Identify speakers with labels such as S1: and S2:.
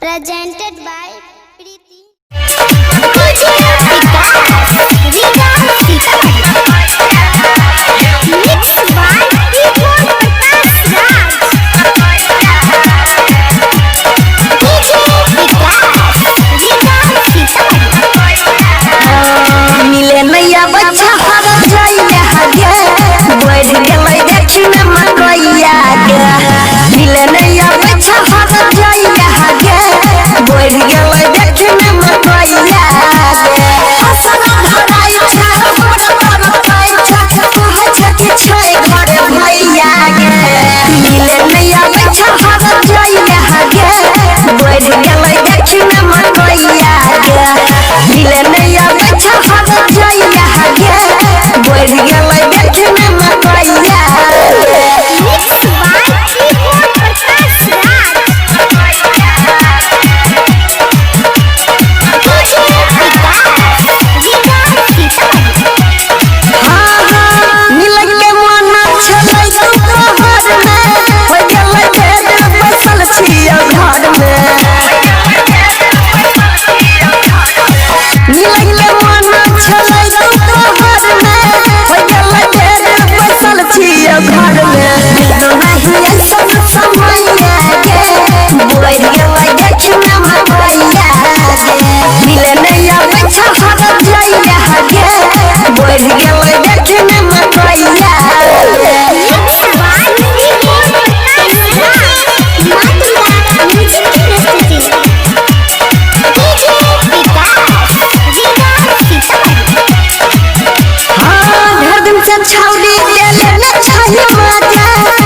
S1: presented by Preeti.
S2: मिले नैया बच्चा हर जाइले हगे बढ़ गेलै देखिने मकैया गे मिले नैया बच्चा हर जाइले हगे बढ़ गेलै देखिने मकैया गे हसना धराई छै हमरा पाइ छै कहै छै कि छै घरे भैया गे मिले नैया बच्चा हर जाइले हगे बढ़ गेलै देखिने मकैया गे मिले नैया बच्चा हर जाइले हगे बढ़ गेलै देखिने मकैया घर में नहीं ऐसा समैया गे बढ़ गेलै देखिने मकैया गे मिले नैया बच्चा हर जाइले हगे बढ़ गेलै देखिने मकैया छौरी गेले न छै मजा